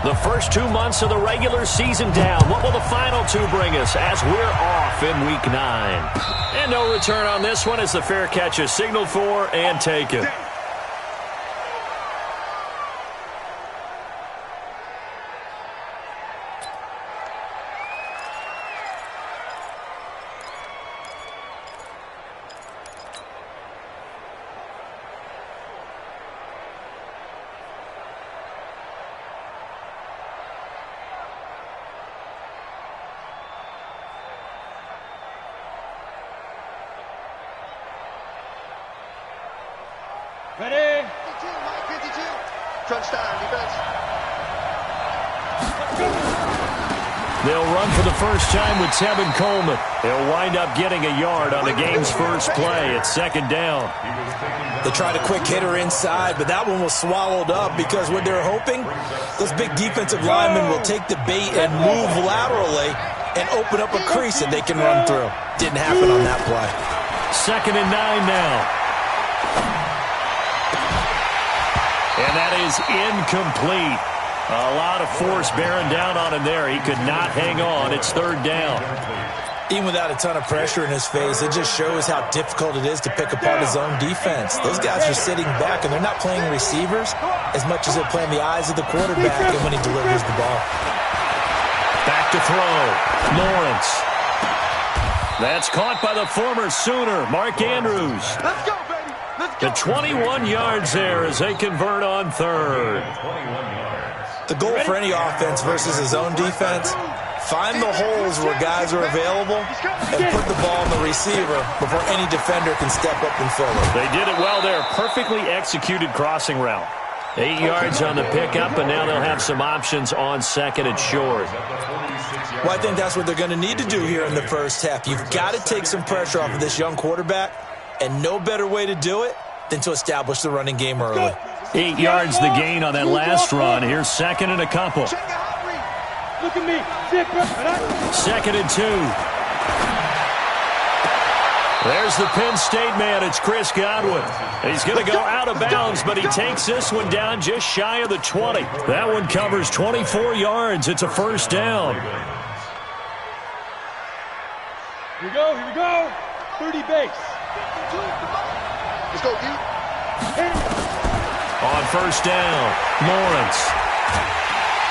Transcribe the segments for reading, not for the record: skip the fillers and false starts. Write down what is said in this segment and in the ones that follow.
The first 2 months of the regular season down. What will the final two bring us as we're off in Week 9? And no return on this one as the fair catch is signaled for and taken. Ready? 52. Crunch down, defense. They'll run for the first time with Tevin Coleman. They'll wind up getting a yard on the game's first play. It's second down. They tried a quick hitter inside, but that one was swallowed up because what they're hoping, those big defensive linemen will take the bait and move laterally and open up a crease that they can run through. Didn't happen on that play. 2nd and 9 now. And that is incomplete. A lot of force bearing down on him there. He could not hang on. It's 3rd down. Even without a ton of pressure in his face, it just shows how difficult it is to pick apart his own defense. Those guys are sitting back, and they're not playing receivers as much as they're playing the eyes of the quarterback and when he delivers the ball. Back to throw. Lawrence. That's caught by the former Sooner, Mark Andrews. Let's go, baby. Let's go. The 21 yards there as they convert on 3rd. The goal for any offense versus his own defense, find the holes where guys are available and put the ball on the receiver before any defender can step up and fill it. They did it well there. Perfectly executed crossing route. 8 yards on the pickup, and now they'll have some options on 2nd and short. Well, I think that's what they're going to need to do here in the first half. You've got to take some pressure off of this young quarterback, and no better way to do it than to establish the running game early. 8 yards the gain on that last run. Here's 2nd and a couple. Look at me. 2nd and 2. There's the Penn State man. It's Chris Godwin. He's going to go out of bounds, but he takes this one down just shy of the 20. That one covers 24 yards. It's a 1st down. Here we go. 30 base. Let's go, dude. On 1st down, Lawrence.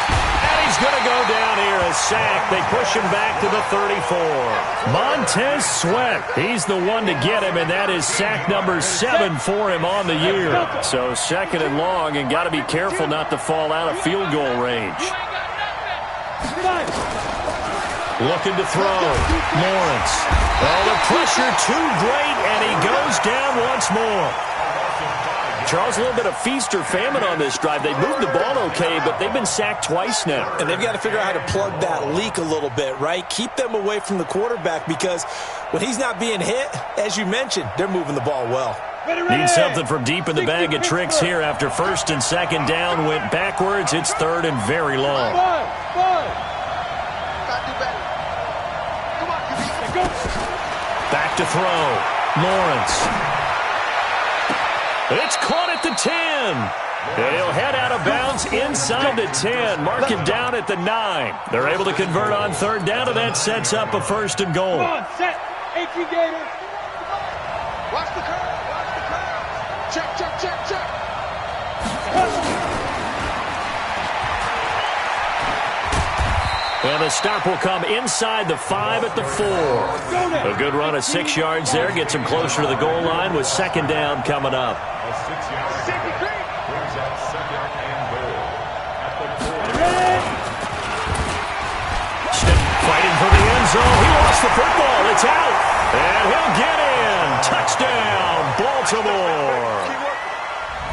And he's going to go down here, a sack. They push him back to the 34. Montez Sweat, he's the one to get him, and that is sack number 7 for him on the year. So 2nd and long, and got to be careful not to fall out of field goal range. Looking to throw. Lawrence. Oh, the pressure too great, and he goes down once more. Charles, a little bit of feast or famine on this drive. They moved the ball okay, but they've been sacked twice now. And they've got to figure out how to plug that leak a little bit, right? Keep them away from the quarterback because when he's not being hit, as you mentioned, they're moving the ball well. Need something from deep in the bag of tricks here after 1st and 2nd down. Went backwards. It's 3rd and very long. Back to throw. Lawrence. It's caught at the 10. He'll head out of bounds inside the 10. Mark him down at the 9. They're able to convert on 3rd down, and that sets up a 1st and goal. Come on, set. 18 Gator. Watch the curve. Check. And the stop will come inside the 5 at the 4. A good run of 6 yards there. Gets him closer to the goal line with 2nd down coming up. Fighting for the end zone. He lost the football. It's out. And he'll get in. Touchdown, Baltimore.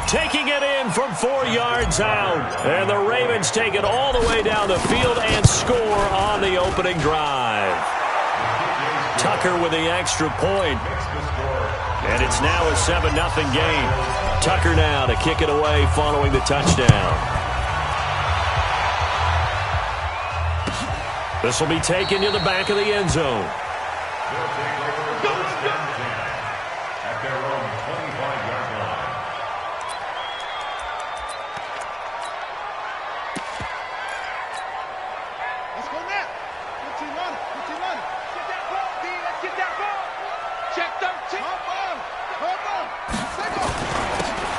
Taking it in from 4 yards out. And the Ravens take it all the way down the field and score on the opening drive. Tucker with the extra point. And it's now a 7-0 game. Tucker now to kick it away following the touchdown. This will be taken to the back of the end zone.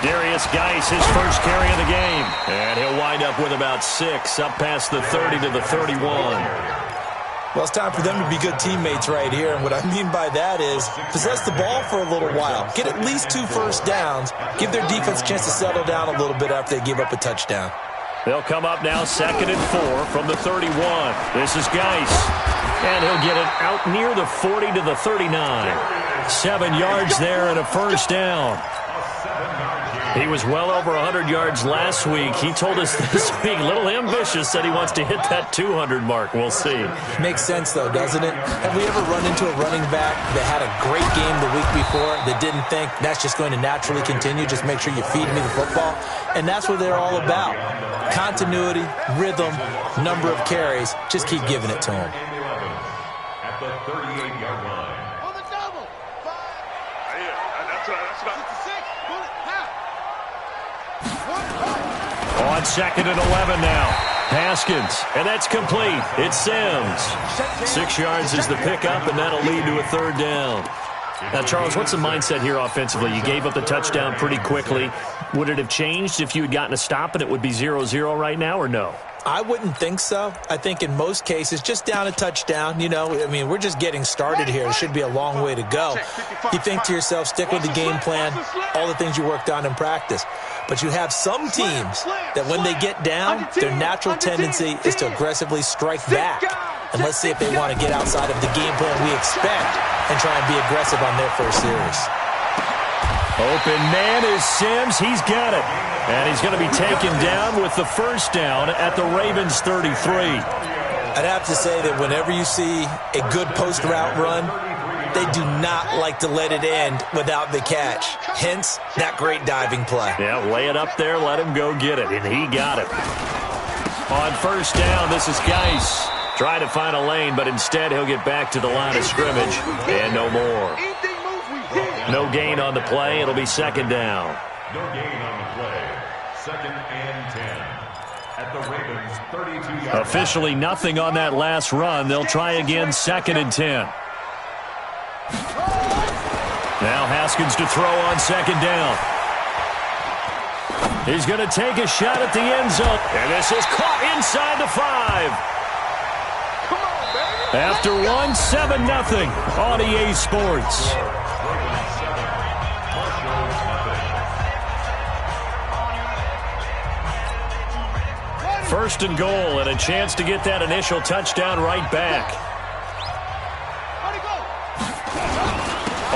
Darius Geis, his first carry of the game. And he'll wind up with about 6, up past the 30 to the 31. Well, it's time for them to be good teammates right here. And what I mean by that is possess the ball for a little while. Get at least 2 first downs. Give their defense a chance to settle down a little bit after they give up a touchdown. They'll come up now 2nd and 4 from the 31. This is Geis. And he'll get it out near the 40 to the 39. 7 yards there and a first down. He was well over 100 yards last week. He told us this week, a little ambitious, said he wants to hit that 200 mark. We'll see. Makes sense, though, doesn't it? Have we ever run into a running back that had a great game the week before that didn't think that's just going to naturally continue? Just make sure you feed me the football. And that's what they're all about. Continuity, rhythm, number of carries. Just keep giving it to him. At the 38-yard line. On the double. 5. That's right. On 2nd and 11 now. Haskins, and that's complete. It's Sims. 6 yards is the pickup, and that'll lead to a 3rd down. Now, Charles, what's the mindset here offensively? You gave up the touchdown pretty quickly. Would it have changed if you had gotten a stop and it would be 0-0 right now, or no? I wouldn't think so. I think in most cases, just down a touchdown, we're just getting started here. It should be a long way to go. You think to yourself, stick with the game plan, all the things you worked on in practice. But you have some teams that when they get down, their natural tendency is to aggressively strike back. And let's see if they want to get outside of the game plan we expect and try and be aggressive on their first series. Open man is Sims. He's got it. And he's going to be taken down with the first down at the Ravens 33. I'd have to say that whenever you see a good post route run, they do not like to let it end without the catch. Hence, that great diving play. Yeah, lay it up there, let him go get it, and he got it. On first down, this is Geis. Trying to find a lane, but instead he'll get back to the line of scrimmage, and no more. No gain on the play. It'll be 2nd down. No gain on the play. 2nd and 10. At the Ravens 32-yard line. Officially nothing on that last run. They'll try again 2nd and 10. Now Haskins to throw on 2nd down. He's going to take a shot at the end zone. And this is caught inside the 5. After 1, 7-0 on EA Sports. First and goal, and a chance to get that initial touchdown right back.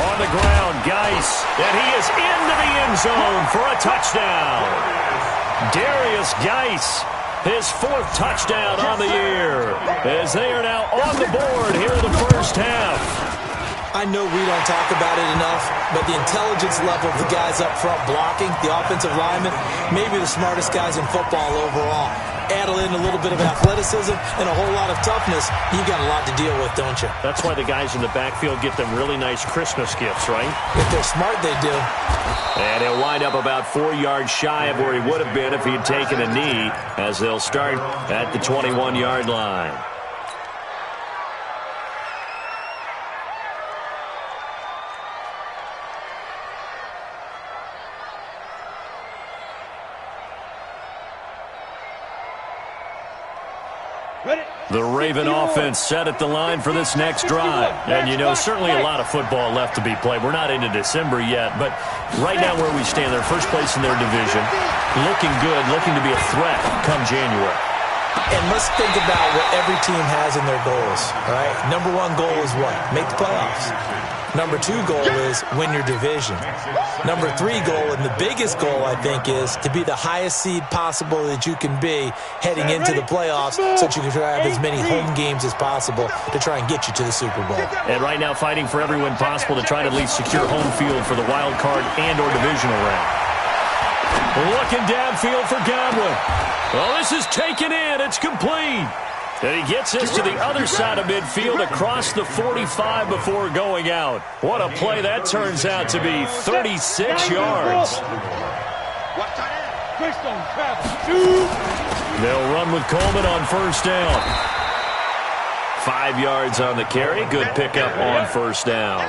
On the ground, Geis, and he is into the end zone for a touchdown. Darius Geis, his 4th touchdown on the year, as they are now on the board here in the first half. I know we don't talk about it enough, but the intelligence level of the guys up front blocking, the offensive linemen, maybe the smartest guys in football overall. Add in a little bit of athleticism and a whole lot of toughness, you got a lot to deal with, don't you? That's why the guys in the backfield get them really nice Christmas gifts, right? If they're smart, they do. And he'll wind up about 4 yards shy of where he would have been if he had taken a knee, as they'll start at the 21-yard line. The Raven offense set at the line for this next drive. And, certainly a lot of football left to be played. We're not into December yet, but right now where we stand, they're first place in their division. Looking good, looking to be a threat come January. And let's think about what every team has in their goals, all right? Number 1 goal is what? Make the playoffs. Number 2 goal is win your division. Number 3 goal, and the biggest goal, I think, is to be the highest seed possible that you can be heading into the playoffs so that you can try to have as many home games as possible to try and get you to the Super Bowl. And right now fighting for every win possible to try to at least secure home field for the wild card and or divisional round. Looking downfield for Godwin. Well, this is taken in. It's complete. And he gets us to the other side of midfield across the 45 before going out. What a play that turns out to be. 36 yards. They'll run with Coleman on first down. 5 yards on the carry. Good pickup on first down.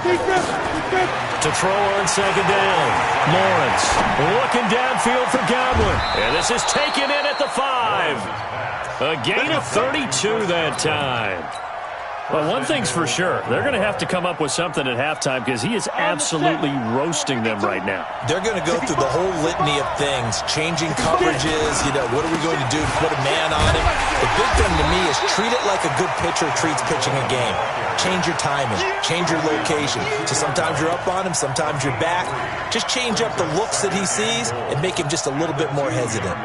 To throw on second down. Lawrence looking downfield for Godwin. And this is taken in at the 5. A gain of 32 that time. Well, one thing's for sure. They're going to have to come up with something at halftime because he is absolutely roasting them right now. They're going to go through the whole litany of things, changing coverages, what are we going to do to put a man on him? The big thing to me is treat it like a good pitcher treats pitching a game. Change your timing, change your location. So sometimes you're up on him, sometimes you're back. Just change up the looks that he sees and make him just a little bit more hesitant.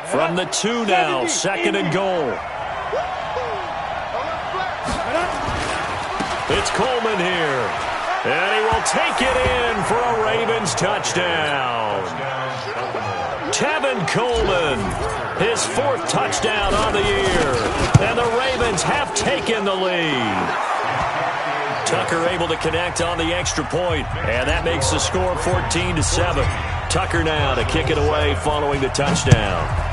From the 2 now, second and goal. It's Coleman here. And he will take it in for a Ravens touchdown. Tevin Coleman, his 4th touchdown on the year. And the Ravens have taken the lead. Tucker able to connect on the extra point, and that makes the score 14-7. Tucker now to kick it away following the touchdown.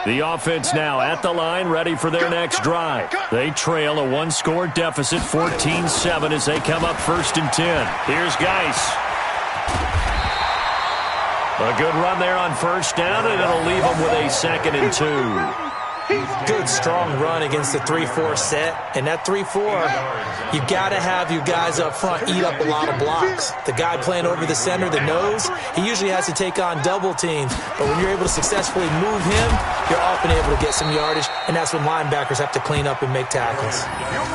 The offense now at the line, ready for their next drive. They trail a 1-score deficit, 14-7, as they come up 1st and 10. Here's Geis. A good run there on 1st down, and it'll leave them with a 2nd and 2. Good, strong run against the 3-4 set. And that 3-4, you've got to have your guys up front eat up a lot of blocks. The guy playing over the center, the nose, he usually has to take on double teams. But when you're able to successfully move him, you're often able to get some yardage, and that's when linebackers have to clean up and make tackles.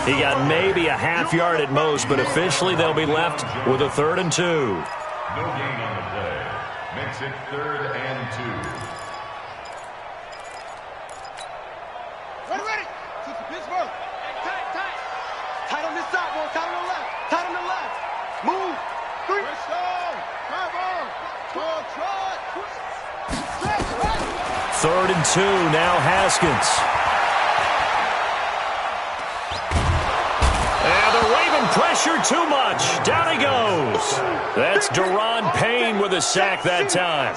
He got maybe a half yard at most, but officially they'll be left with a 3rd and 2. No gain on the play. Makes it 3rd and 2. Ready. Pittsburgh. Tight on this side, boy. Tight on the left. Tight on the left. Move. 3. Third and 2, now Haskins. And the Raven pressure too much. Down he goes. That's Deron Payne with a sack that time.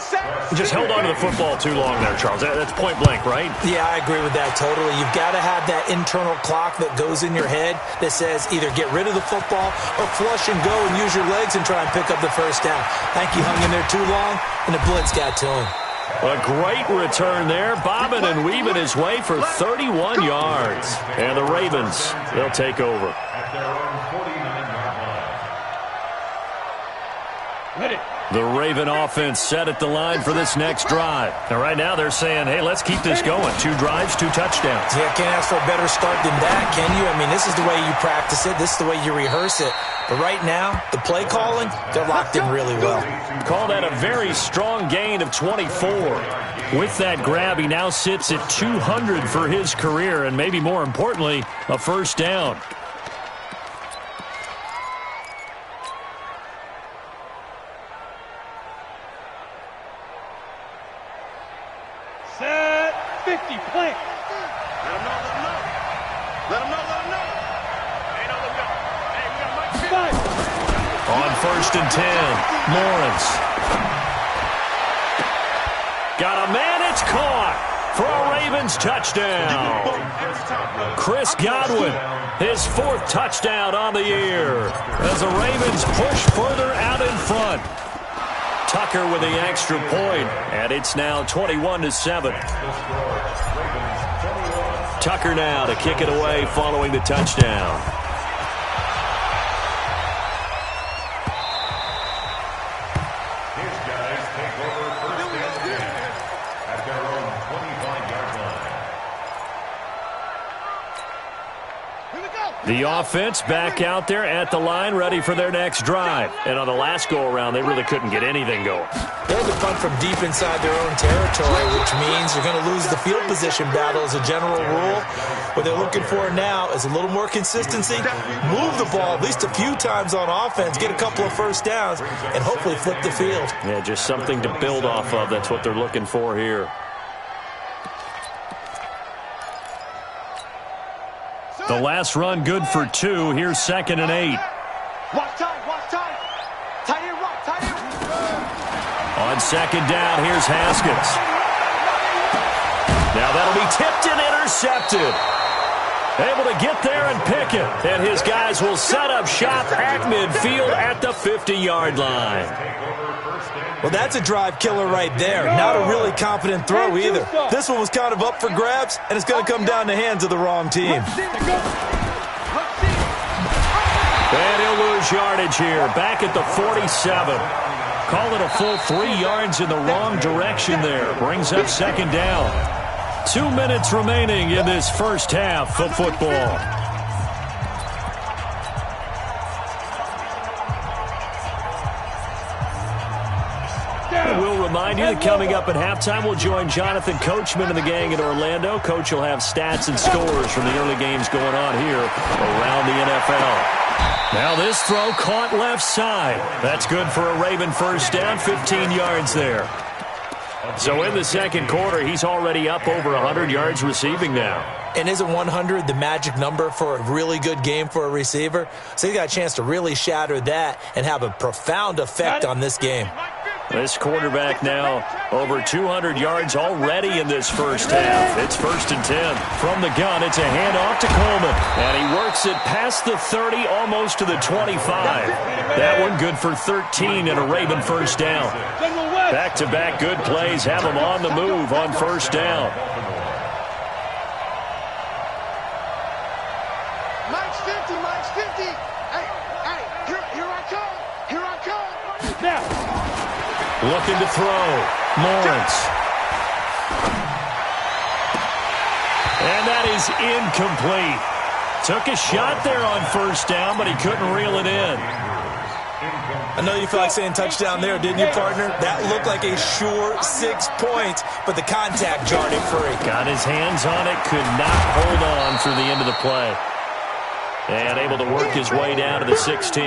Just held on to the football too long there, Charles. That's point blank, right? Yeah, I agree with that totally. You've got to have that internal clock that goes in your head that says either get rid of the football or flush and go and use your legs and try and pick up the 1st down. I think he hung in there too long, and the blitz got to him. A great return there, bobbing and weaving his way for 31 yards. And the Ravens, they'll take over. At their own 49-yard line. Ready. The Raven offense set at the line for this next drive. And right now they're saying, hey, let's keep this going. 2 drives, 2 touchdowns. Yeah, can't ask for a better start than that, can you? I mean, this is the way you practice it. This is the way you rehearse it. But right now, the play calling, they're locked in really well. Call that a very strong gain of 24. With that grab, he now sits at 200 for his career, and maybe more importantly, a 1st down. Set 50, plant. Let him know. Let him know. Hey, no, let go. Hey, we got Mike. 5. On 1st and 10, Lawrence. Got a man, it's caught for a Ravens touchdown. Chris Godwin, his 4th touchdown on the year as the Ravens push further out in front. Tucker with the extra point, and it's now 21-7. Tucker now to kick it away following the touchdown. His guys take over 1st and 10 at their own 25-yard line. Here we go. The offense back out there at the line, ready for their next drive. And on the last go-around, they really couldn't get anything going. They're to punt from deep inside their own territory, which means you're going to lose the field position battle as a general rule. What they're looking for now is a little more consistency, move the ball at least a few times on offense, get a couple of first downs, and hopefully flip the field. Yeah, just something to build off of. That's what they're looking for here. The last run good for 2. Here's 2nd and 8. Watch time, watch time. Tight end, rock, tight end. On 2nd down, here's Haskins. Now that'll be tipped and intercepted. Able to get there and pick it. And his guys will set up shop at midfield at the 50-yard line. Well, that's a drive killer right there. Not a really confident throw either. This one was kind of up for grabs, and it's going to come down the hands of the wrong team. And he'll lose yardage here. Back at the 47. Call it a full 3 yards in the wrong direction there. Brings up 2nd down. 2 minutes remaining in this first half of football. We'll remind you that coming up at halftime, we'll join Jonathan Coachman and the gang in Orlando. Coach will have stats and scores from the early games going on here around the NFL. Now this throw caught left side. That's good for a Raven first down, 15 yards there. So in the second quarter, he's already up over 100 yards receiving now. And isn't 100 the magic number for a really good game for a receiver? So he got a chance to really shatter that and have a profound effect on this game. This quarterback now over 200 yards already in this first half. It's 1st and 10. From the gun, it's a handoff to Coleman. And he works it past the 30, almost to the 25. That one good for 13 and a Raven first down. Back-to-back good plays have him on the move on first down. Mike's 50, Mike's 50. Hey, here I come. Here I come. Now. Looking to throw. Lawrence. And that is incomplete. Took a shot there on first down, but he couldn't reel it in. I know you feel like saying touchdown there, didn't you, partner? That looked like a sure 6 points, but the contact jarred it free. Got his hands on it, could not hold on through the end of the play. And able to work his way down to the 16.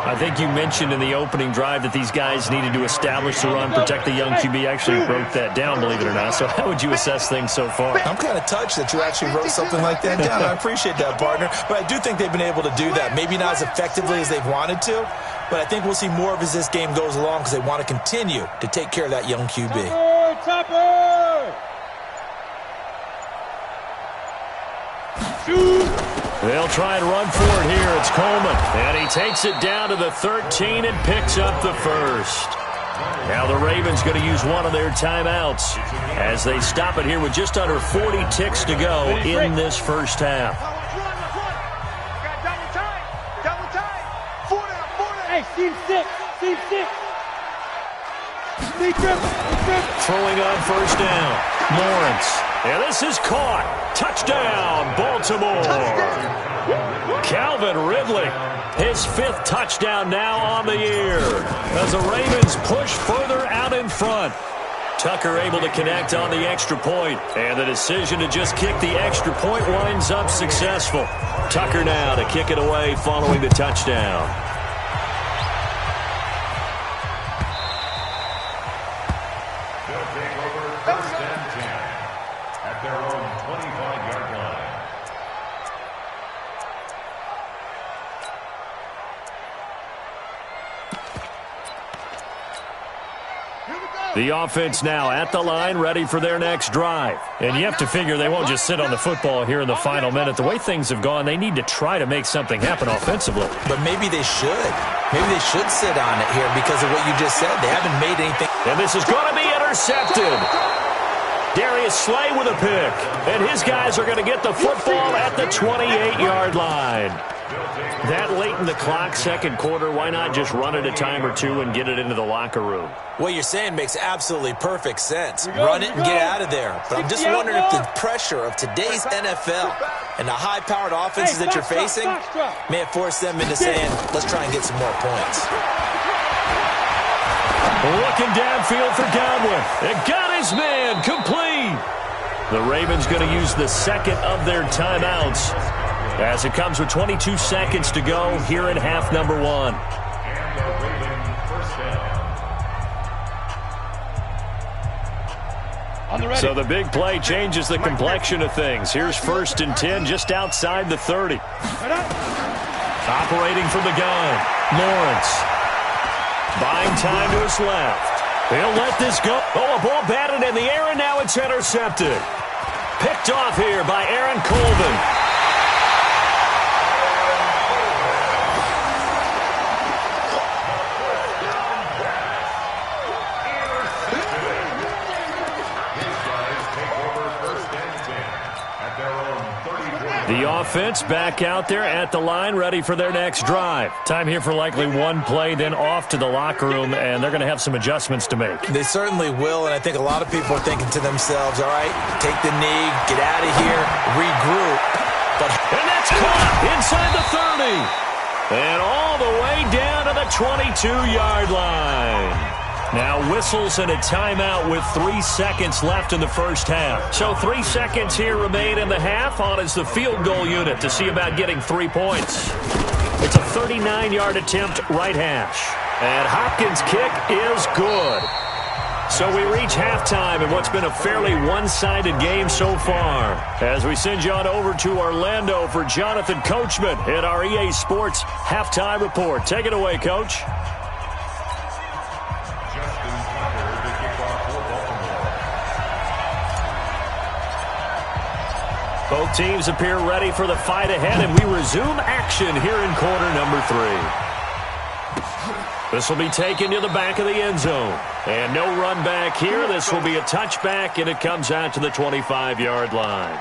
I think you mentioned in the opening drive that these guys needed to establish the run, protect the young QB. Actually wrote that down, believe it or not. So how would you assess things so far? I'm kind of touched that you actually wrote something like that down. I appreciate that, partner. But I do think they've been able to do that. Maybe not as effectively as they've wanted to, but I think we'll see more of as this game goes along because they want to continue to take care of that young QB. Topper! They'll try and run for it here. It's Coleman. And he takes it down to the 13 and picks up the first. Now the Ravens going to use one of their timeouts as they stop it here with just under 40 ticks to go in this first half. Double time. 4 down. Hey, team 6. Team 6. Throwing on first down. Lawrence. And this is caught. Touchdown, Baltimore. Calvin Ridley, his 5th touchdown now on the year as the Ravens push further out in front. Tucker able to connect on the extra point, and the decision to just kick the extra point winds up successful. Tucker now to kick it away following the touchdown. The offense now at the line, ready for their next drive. And you have to figure they won't just sit on the football here in the final minute. The way things have gone, they need to try to make something happen offensively. But maybe they should. Maybe they should sit on it here because of what you just said. They haven't made anything. And this is going to be intercepted. Darius Slay with a pick. And his guys are going to get the football at the 28-yard line. That late in the clock, second quarter, why not just run it a time or two and get it into the locker room? What you're saying makes absolutely perfect sense. Run it and get out of there. But I'm just wondering if the pressure of today's NFL And the high-powered offenses that you're facing may have forced them into saying, let's try and get some more points. Looking downfield for Godwin. It got his man complete. The Ravens going to use the second of their timeouts as it comes with 22 seconds to go here in half number one. And the Ravens first down. So the big play changes the complexion of things. Here's 1st and 10 just outside the 30. Operating from the gun, Lawrence. Buying time to his left. He'll let this go. Oh, a ball batted in the air, and now it's intercepted. Picked off here by Aaron Colvin. The offense back out there at the line, ready for their next drive. Time here for likely one play, then off to the locker room, and they're going to have some adjustments to make. They certainly will, and I think a lot of people are thinking to themselves, all right, take the knee, get out of here, regroup. And that's caught inside the 30. And all the way down to the 22-yard line. Now whistles and a timeout with 3 seconds left in the first half. So 3 seconds here remain in the half. On is the field goal unit to see about getting 3 points. It's a 39-yard attempt, right hash. And Hopkins' kick is good. So we reach halftime in what's been a fairly one-sided game so far. As we send you on over to Orlando for Jonathan Coachman in our EA Sports Halftime Report. Take it away, Coach. Both teams appear ready for the fight ahead, and we resume action here in quarter number 3. This will be taken to the back of the end zone. And no run back here. This will be a touchback, and it comes out to the 25-yard line.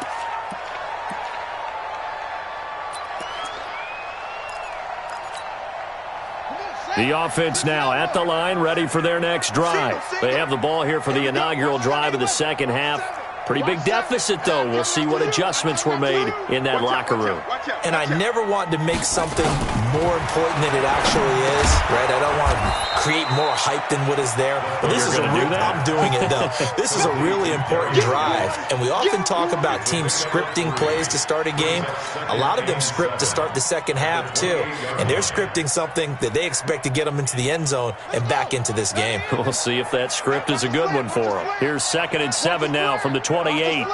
The offense now at the line, ready for their next drive. They have the ball here for the inaugural drive of the second half. Pretty big deficit, though. We'll see what adjustments were made in that locker room. And I never want to make something more important than it actually is, right? I don't want to create more hype than what is there. But this is I'm doing it, though. This is a really important drive. And we often talk about teams scripting plays to start a game. A lot of them script to start the second half, too. And they're scripting something that they expect to get them into the end zone and back into this game. We'll see if that script is a good one for them. Here's 2nd and 7 now from the 28.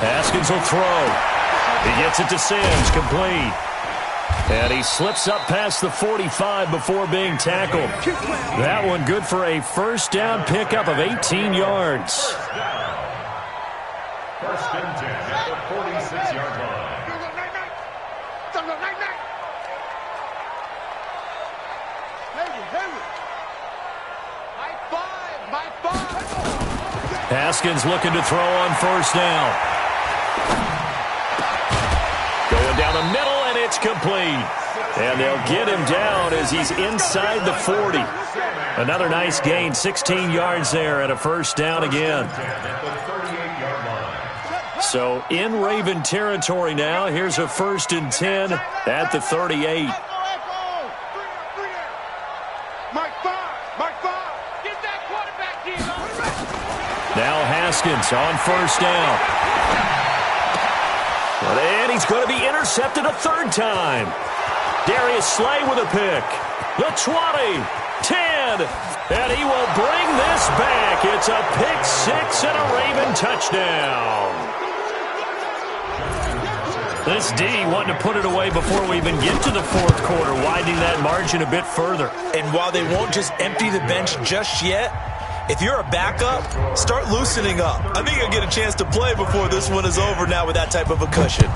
Haskins will throw. He gets it to Sims, complete. And he slips up past the 45 before being tackled. That one good for a first down pickup of 18 yards. 1st and 10 at the 46-yard line. Haskins looking to throw on first down. Going down the middle, and it's complete. And they'll get him down as he's inside the 40. Another nice gain, 16 yards there, and a first down again. So in Raven territory now. Here's a 1st and 10 at the 38. Now Haskins on first down. And he's going to be intercepted a 3rd time. Darius Slay with a pick. The 20, 10, and he will bring this back. It's a pick 6 and a Raven touchdown. This D wanting to put it away before we even get to the 4th quarter, widening that margin a bit further. And while they won't just empty the bench just yet, if you're a backup, start loosening up. I think you'll get a chance to play before this one is over now with that type of a cushion.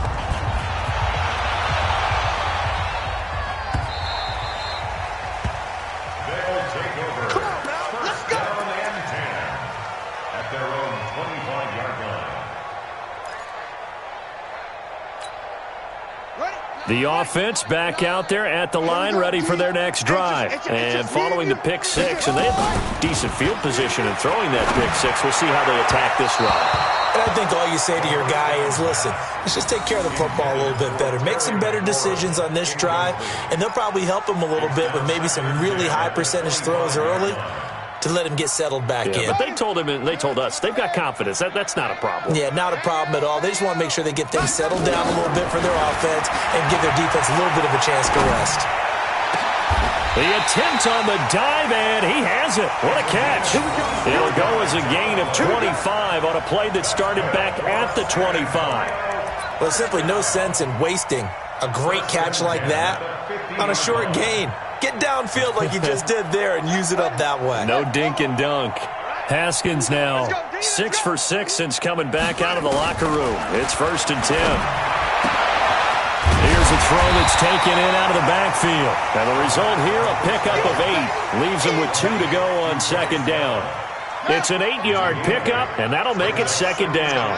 They'll take over. Come on, now. Let's go. 1st down and 10 at their own 25-yard line. The offense back out there at the line, ready for their next drive. And following the pick six, and they have decent field position in throwing that pick six. We'll see how they attack this drive. And I think all you say to your guy is, listen, let's just take care of the football a little bit better. Make some better decisions on this drive, and they'll probably help him a little bit with maybe some really high percentage throws early to let him get settled back in. But they told him, and they told us, they've got confidence. That's not a problem. Yeah, not a problem at all. They just want to make sure they get things settled down a little bit for their offense and give their defense a little bit of a chance to rest. The attempt on the dive, and he has it. What a catch. It'll go as a gain of 25 on a play that started back at the 25. Well, simply no sense in wasting a great catch like that on a short gain. Get downfield like you just did there and use it up that way. No dink and dunk. Haskins now 6 for 6 since coming back out of the locker room. It's 1st and 10. Here's a throw that's taken in out of the backfield. And the result here, a pickup of 8. Leaves him with 2 to go on 2nd down. It's an 8-yard pickup, and that'll make it 2nd down.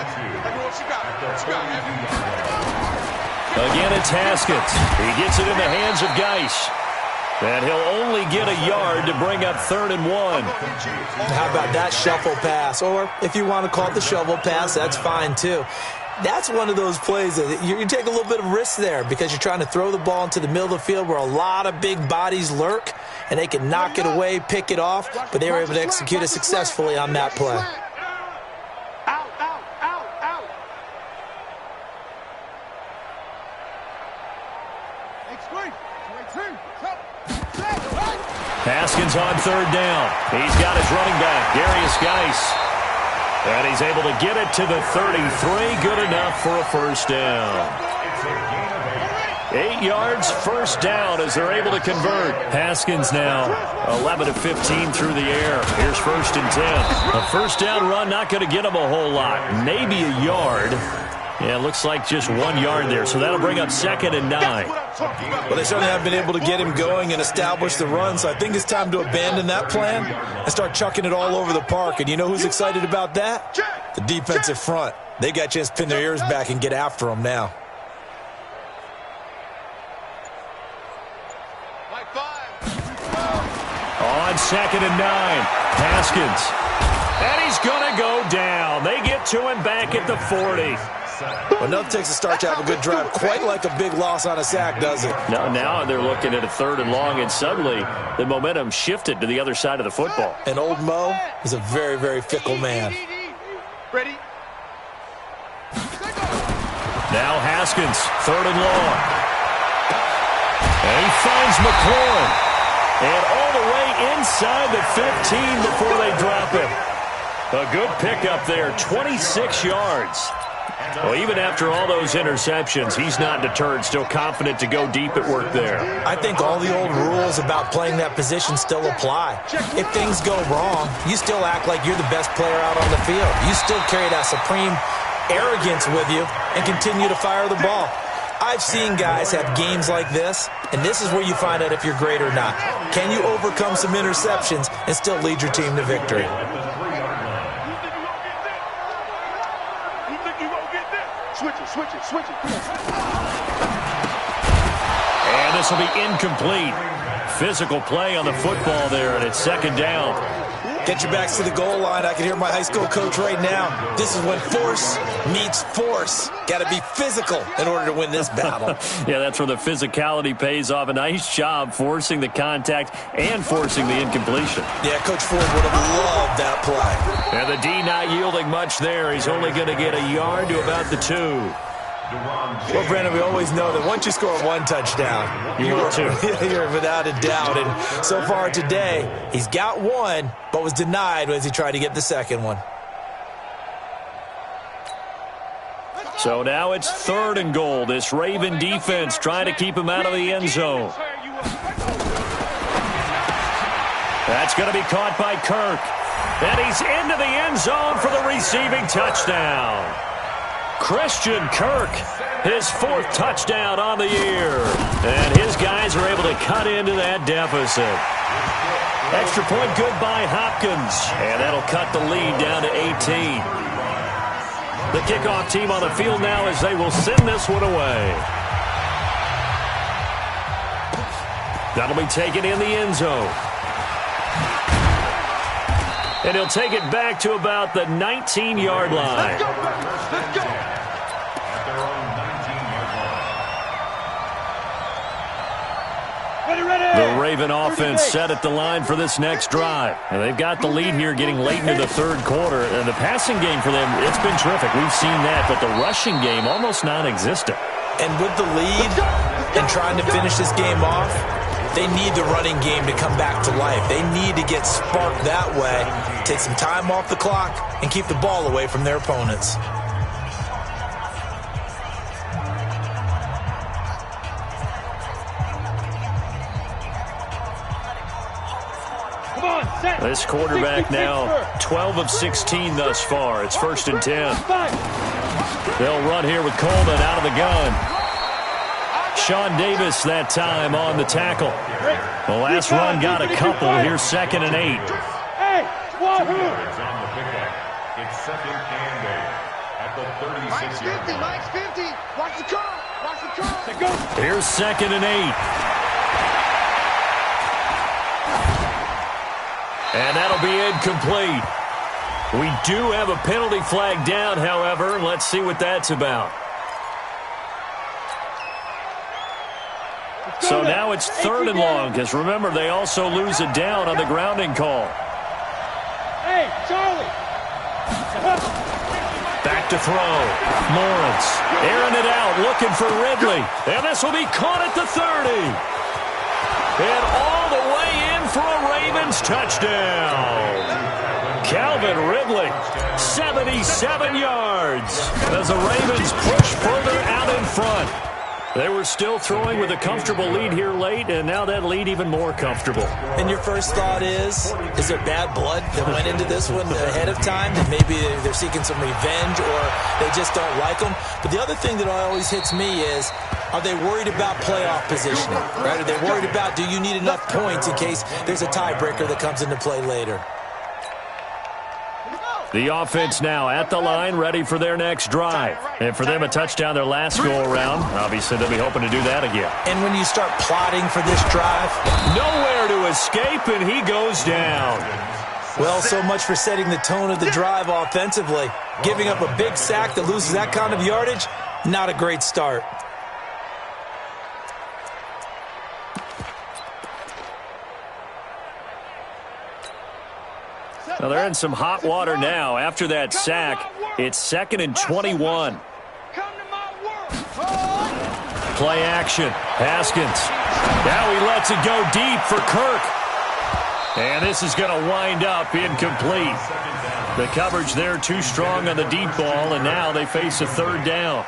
Again, it's Haskins. He gets it in the hands of Geis. And he'll only get a yard to bring up 3rd and 1. How about that shuffle pass? Or if you want to call it the shovel pass, that's fine too. That's one of those plays that you take a little bit of risk there because you're trying to throw the ball into the middle of the field where a lot of big bodies lurk, and they can knock it away, pick it off, but they were able to execute it successfully on that play. Haskins on 3rd down. He's got his running back, Darius Geis. And he's able to get it to the 33. Good enough for a 1st down. 8 yards, 1st down as they're able to convert. Haskins now 11 of 15 through the air. Here's 1st and 10. A 1st down run not going to get him a whole lot. Maybe a yard. Yeah, it looks like just 1 yard there, so that'll bring up 2nd and 9. Well, they certainly have been able to get him going and establish the run, so I think it's time to abandon that plan and start chucking it all over the park. And you know who's excited about that? The defensive front. They got a chance to pin their ears back and get after him now. On 2nd and 9, Haskins. And he's going to go down. They get to him back at the 40. Well, nothing takes a start to have a good drive quite like a big loss on a sack, does it? No, now they're looking at a 3rd and long, and suddenly the momentum shifted to the other side of the football. And old Mo is a very, very fickle man. Ready? Now Haskins, 3rd and long. And he finds McLaurin. And all the way inside the 15 before they drop him. A good pickup there, 26 yards. Well, even after all those interceptions, he's not deterred, still confident to go deep at work there. I think all the old rules about playing that position still apply. If things go wrong, you still act like you're the best player out on the field. You still carry that supreme arrogance with you and continue to fire the ball. I've seen guys have games like this, and this is where you find out if you're great or not. Can you overcome some interceptions and still lead your team to victory? Switch it. And this will be incomplete. Physical play on the football there, and it's 2nd down. Get your backs to the goal line. I can hear my high school coach right now. This is when force meets force. Got to be physical in order to win this battle. Yeah, that's where the physicality pays off. A nice job forcing the contact and forcing the incompletion. Yeah, Coach Ford would have loved that play. And the D not yielding much there. He's only going to get a yard to about the 2. Well, Brandon, we always know that once you score 1 touchdown, you're 2. You're without a doubt. And so far today, he's got 1, but was denied as he tried to get the 2nd one. So now it's 3rd and goal. This Raven defense trying to keep him out of the end zone. That's going to be caught by Kirk. And he's into the end zone for the receiving touchdown. Christian Kirk, his 4th touchdown on the year. And his guys are able to cut into that deficit. Extra point good by Hopkins. And that'll cut the lead down to 18. The kickoff team on the field now as they will send this one away. That'll be taken in the end zone. And he'll take it back to about the 19-yard line. Let's go, let's go. At their own 19-yard line. Ready. The Raven offense set at the line for this next drive. And they've got the lead here getting late into the third quarter. And the passing game for them, it's been terrific. We've seen that, but the rushing game almost non-existent. And with the lead and trying to finish this game off, they need the running game to come back to life. They need to get sparked that way, take some time off the clock, and keep the ball away from their opponents. Come on, set. This quarterback 6, now 6, 12 of 16 thus far. It's 1st and 10. 5. They'll run here with Coleman out of the gun. Sean Davis that time on the tackle. The last run got a couple. Here's 2nd and 8. Hey, Wahoo. Yards on the pickup. It's 2nd and 8 at the 36-yard line. Mike's 50. Watch the curve. Watch the curve. Go. Here's 2nd and 8. And that'll be incomplete. We do have a penalty flag down, however. Let's see what that's about. So now it's 3rd and long, because remember, they also lose it down on the grounding call. Hey, Charlie. Back to throw. Lawrence airing it out, looking for Ridley. And this will be caught at the 30. And all the way in for a Ravens touchdown. Calvin Ridley, 77 yards, as the Ravens push further out in front. They were still throwing with a comfortable lead here late, and now that lead even more comfortable. And your first thought is there bad blood that went into this one ahead of time? That maybe they're seeking some revenge or they just don't like them? But the other thing that always hits me is, are they worried about playoff positioning? Right? Are they worried about, do you need enough points in case there's a tiebreaker that comes into play later? The offense now at the line, ready for their next drive. And for them, a touchdown their last go-around. Obviously, they'll be hoping to do that again. And when you start plotting for this drive, nowhere to escape, and he goes down. Well, so much for setting the tone of the drive offensively. Giving up a big sack that loses that kind of yardage, not a great start. Now they're in some hot water now. After that sack, it's 2nd and 21. Play action. Haskins. Now he lets it go deep for Kirk. And this is going to wind up incomplete. The coverage there too strong on the deep ball, and now they face a 3rd down.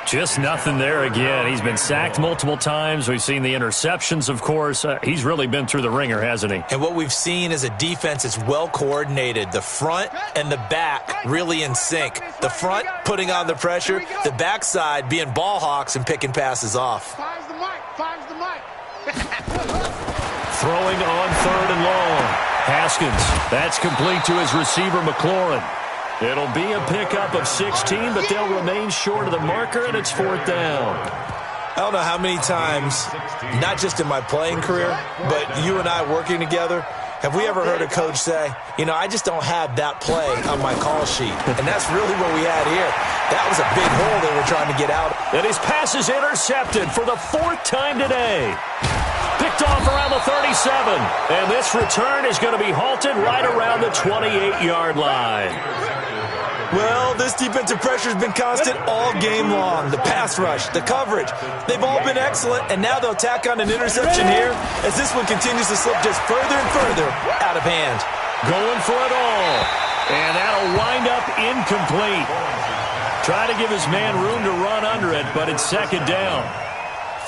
Just nothing there again. He's been sacked multiple times. We've seen the interceptions, of course. He's really been through the ringer, hasn't he? And what we've seen is a defense that's well coordinated. The front and the back really in sync. The front putting on the pressure. The backside being ball hawks and picking passes off. Finds the mic. Finds the mic. Throwing on 3rd and long. Haskins. That's complete to his receiver, McLaurin. It'll be a pickup of 16, but they'll remain short of the marker, and it's 4th down. I don't know how many times, not just in my playing career, but you and I working together, have we ever heard a coach say, you know, I just don't have that play on my call sheet. And that's really what we had here. That was a big hole they were trying to get out. And his pass is intercepted for the 4th time today. Picked off around the 37. And this return is going to be halted right around the 28-yard line. Well, this defensive pressure has been constant all game long. The pass rush, the coverage, they've all been excellent, and now they'll tack on an interception here as this one continues to slip just further and further out of hand. Going for it all, and that'll wind up incomplete. Try to give his man room to run under it, but it's 2nd down.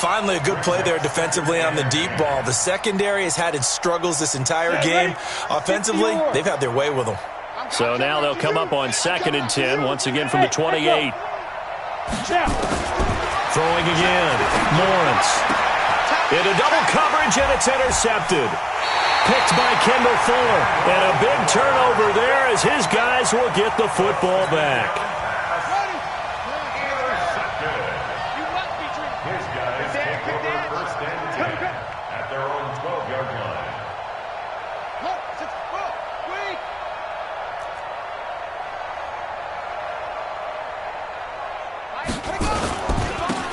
Finally, a good play there defensively on the deep ball. The secondary has had its struggles this entire game. Offensively, they've had their way with them. So now they'll come up on 2nd and 10, once again from the 28. Throwing again. Lawrence. Into double coverage, and it's intercepted. Picked by Kendall Fuller. And a big turnover there as his guys will get the football back. His guys take over 1st and 10 at at their own 12-yard line.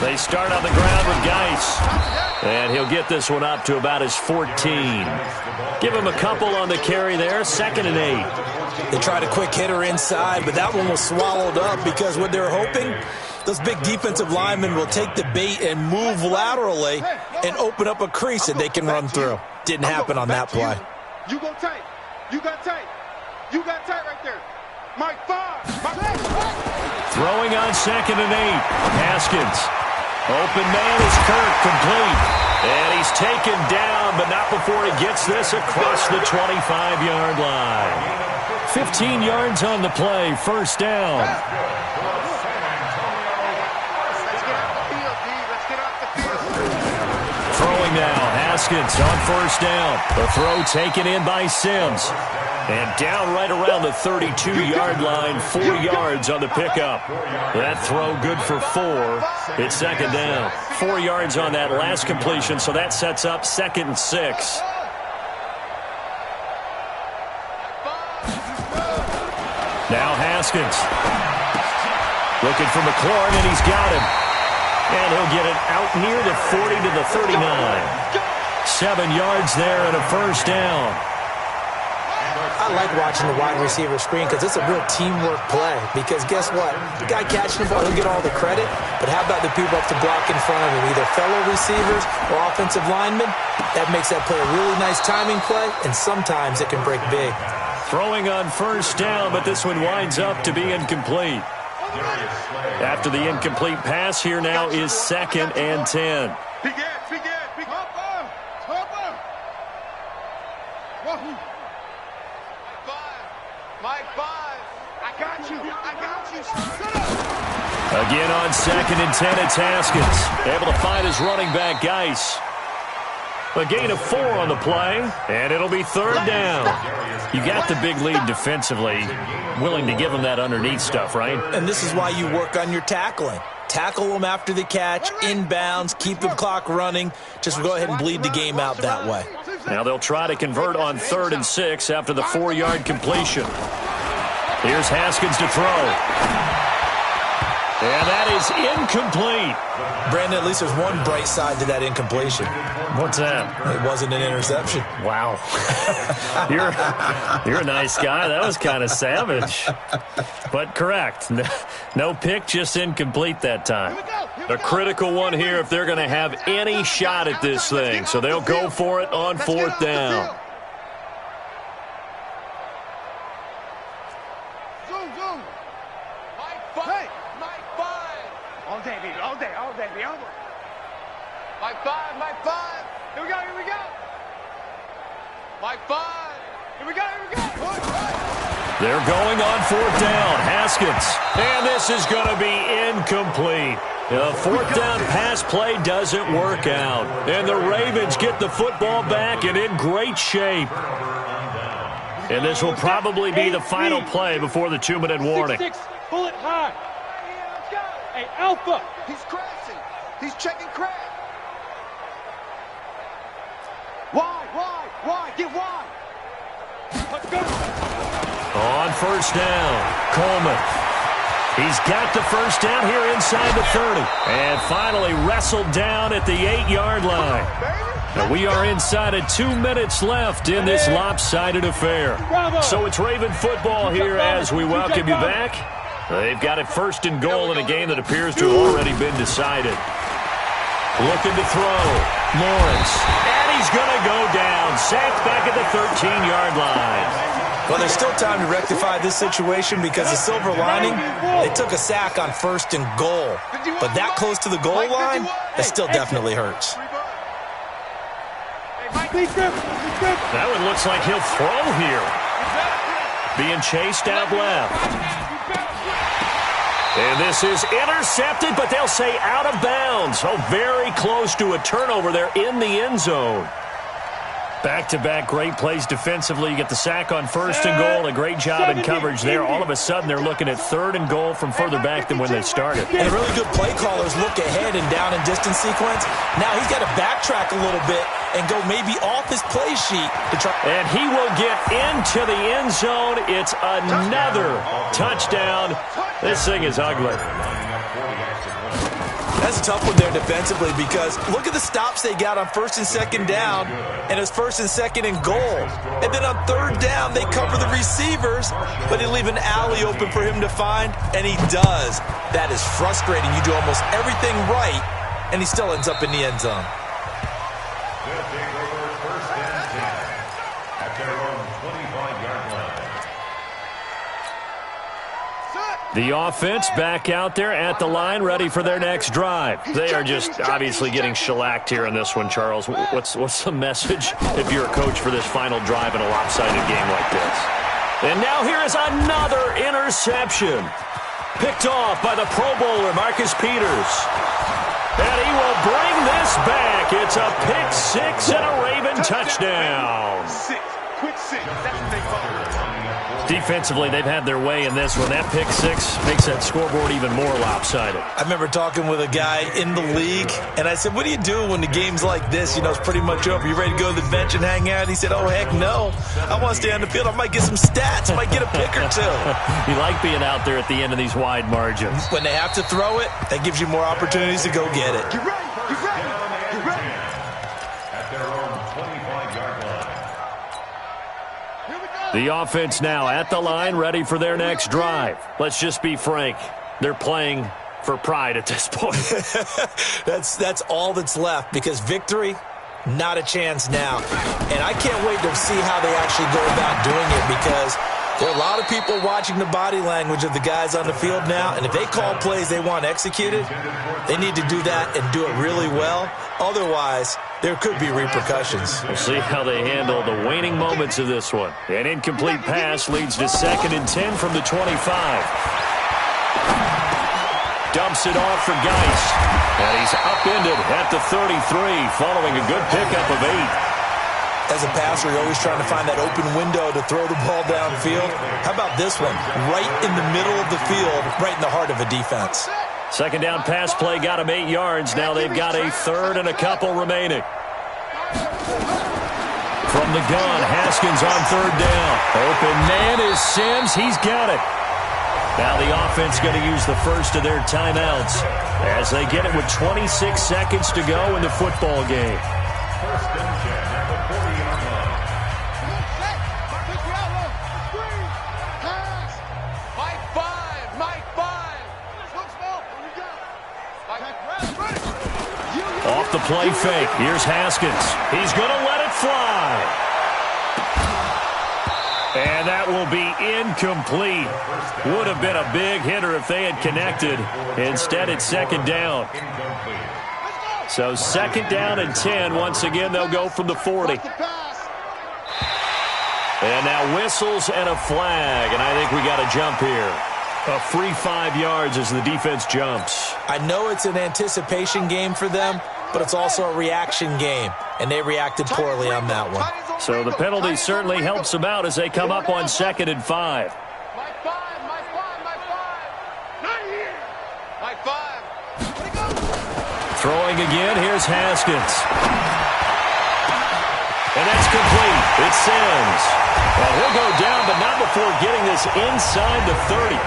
They start on the ground with Geis. And he'll get this one up to about his 14. Give him a couple on the carry there. 2nd and 8. They tried a quick hitter inside, but that one was swallowed up because what they're hoping, those big defensive linemen will take the bait and move laterally and open up a crease that they can run through. Didn't happen on that play. You go tight. You got tight. You got tight right there. Mike 5. Throwing on 2nd and 8. Haskins. Open man is Kirk, complete. And he's taken down, but not before he gets this across the 25-yard line. 15 yards on the play, 1st down. Let's get off the field, D. Let's get off the field. Throwing now, Haskins on 1st down. The throw taken in by Sims. And down right around the 32-yard line, 4 yards on the pickup. That throw good for 4. It's 2nd down. 4 yards on that last completion, so that sets up 2nd and 6. Now Haskins. Looking for McLaurin, and he's got him. And he'll get it out near the 40 to the 39. 7 yards there and a 1st down. I like watching the wide receiver screen because it's a real teamwork play. Because guess what? The guy catching the ball, he'll get all the credit. But how about the people up to block in front of him? Either fellow receivers or offensive linemen. That makes that play a really nice timing play, and sometimes it can break big. Throwing on 1st down, but this one winds up to be incomplete. After the incomplete pass, here now is 2nd and 10. Mike 5. I got you. Again on 2nd and 10, it's Haskins. Able to find his running back, Geis. A gain of 4 on the play, and it'll be 3rd down. You got the big lead defensively. Willing to give them that underneath stuff, right? And this is why you work on your tackling. Tackle them after the catch, inbounds, keep the clock running. Just go ahead and bleed the game out that way. Now they'll try to convert on 3rd and 6 after the 4-yard completion. Here's Haskins to throw. And that is incomplete. Brandon, at least there's one bright side to that incompletion. What's that? It wasn't an interception. Wow. You're a nice guy. That was kind of savage. But correct. No pick, just incomplete that time. A critical one here if they're going to have any shot at this thing. So they'll go for it on 4th down. Mike 5. Here we go. Mike 5. Here we go. They're going on 4th down. Haskins. And this is going to be incomplete. The 4th down pass play doesn't work out. And the Ravens get the football back and in great shape. And this will probably be the final play before the 2-minute warning. 6-6, bullet high. Hey, Alpha. He's crashing. He's checking crash. Why? Get wide. Let's go. On 1st down, Coleman. He's got the 1st down here inside the 30. And finally wrestled down at the 8-yard line. Now we are inside of 2 minutes left in this lopsided affair. So it's Raven football here as we welcome you back. They've got it 1st and goal in a game that appears to have already been decided. Looking to throw. Lawrence. And he's going to go down. Sacked back at the 13-yard line. Well, there's still time to rectify this situation because the silver lining, they took a sack on 1st and goal. But that close to the goal line, that still definitely hurts. That one looks like he'll throw here. Being chased out left. And this is intercepted, but they'll say out of bounds. Oh, very close to a turnover there in the end zone. Back-to-back great plays defensively. You get the sack on first and goal. A great job in coverage there. All of a sudden, they're looking at third and goal from further back than when they started. And the really good play callers look ahead and down and distance sequence. Now he's got to backtrack a little bit and go maybe off his play sheet to try. And he will get into the end zone. It's another touchdown. This thing is ugly. That's a tough one there defensively because look at the stops they got on first and second down, and it's first and second and goal. And then on third down, they cover the receivers, but they leave an alley open for him to find, and he does. That is frustrating. You do almost everything right, and he still ends up in the end zone. They'll take over first and 10 at their own 25-yard line. The offense back out there at the line, ready for their next drive. They are just obviously getting shellacked here in this one, Charles. What's the message if you're a coach for this final drive in a lopsided game like this? And now here is another interception. Picked off by the Pro Bowler, Marcus Peters. And he will bring this back. It's a pick six and a Raven touchdown. Quick six. That's what they call it. Defensively, they've had their way in this one. That pick six makes that scoreboard even more lopsided. I remember talking with a guy in the league, and I said, what do you do when the game's like this? You know, it's pretty much over. You ready to go to the bench and hang out? He said, oh, heck no. I want to stay on the field. I might get some stats. I might get a pick or two. You like being out there at the end of these wide margins. When they have to throw it, that gives you more opportunities to go get it. Get ready. Get ready. Get ready. At their own 25-yard line. The offense now at the line, ready for their next drive. Let's just be frank. They're playing for pride at this point. That's all that's left because victory, not a chance now. And I can't wait to see how they actually go about doing it because there are a lot of people watching the body language of the guys on the field now, and if they call plays they want executed, they need to do that and do it really well. Otherwise, there could be repercussions. We'll see how they handle the waning moments of this one. An incomplete pass leads to 2nd and 10 from the 25. Dumps it off for Geist. And he's upended at the 33 following a good pickup of 8. As a passer, you're always trying to find that open window to throw the ball downfield. How about this one? Right in the middle of the field, right in the heart of a defense. Second down pass play got him 8 yards. Now they've got a third and a couple remaining. From the gun, Haskins on third down. Open man is Sims. He's got it. Now the offense going to use the first of their timeouts as they get it with 26 seconds to go in the football game. First and 10 at the 40-yard line. Off the play fake. Here's Haskins. He's going to let it fly. And that will be incomplete. Would have been a big hitter if they had connected. Instead, it's second down. So second down and 10. Once again, they'll go from the 40. And now whistles and a flag. And I think we got a jump here. A free 5 yards as the defense jumps. I know it's an anticipation game for them, but it's also a reaction game, and they reacted poorly on that one. So the penalty certainly helps them out as they come up on 2nd and 5. Throwing again, here's Haskins. And that's complete. It's Sims. Well, he'll go down, but not before getting this inside the 30.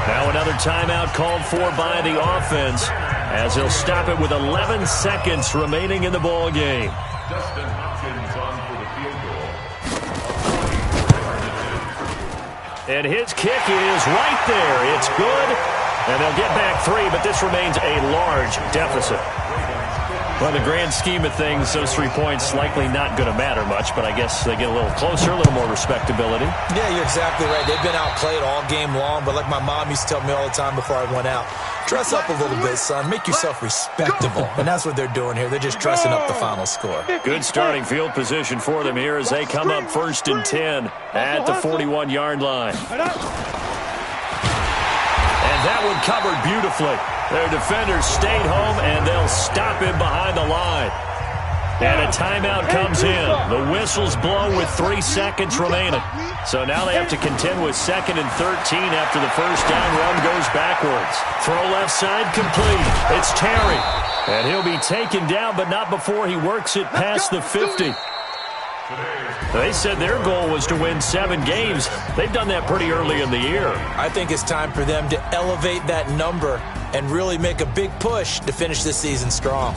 Now another timeout called for by the offense as he'll stop it with 11 seconds remaining in the ball game. Dustin Hopkins on for the field goal. And his kick is right there. It's good. And they'll get back 3, but this remains a large deficit. Well, in the grand scheme of things, those 3 points likely not going to matter much, but I guess they get a little closer, a little more respectability. Yeah, you're exactly right. They've been outplayed all game long, but like my mom used to tell me all the time before I went out, dress up a little bit, son. Make yourself respectable. And that's what they're doing here. They're just dressing up the final score. Good starting field position for them here as they come up 1st and 10 at the 41-yard line. And that one covered beautifully. Their defenders stayed home, and they'll stop him behind the line. And a timeout comes in. The whistle's blown with 3 seconds remaining. So now they have to contend with 2nd and 13 after the first down run goes backwards. Throw left side complete. It's Terry. And he'll be taken down, but not before he works it past the 50. They said their goal was to win 7 games. They've done that pretty early in the year. I think it's time for them to elevate that number and really make a big push to finish this season strong.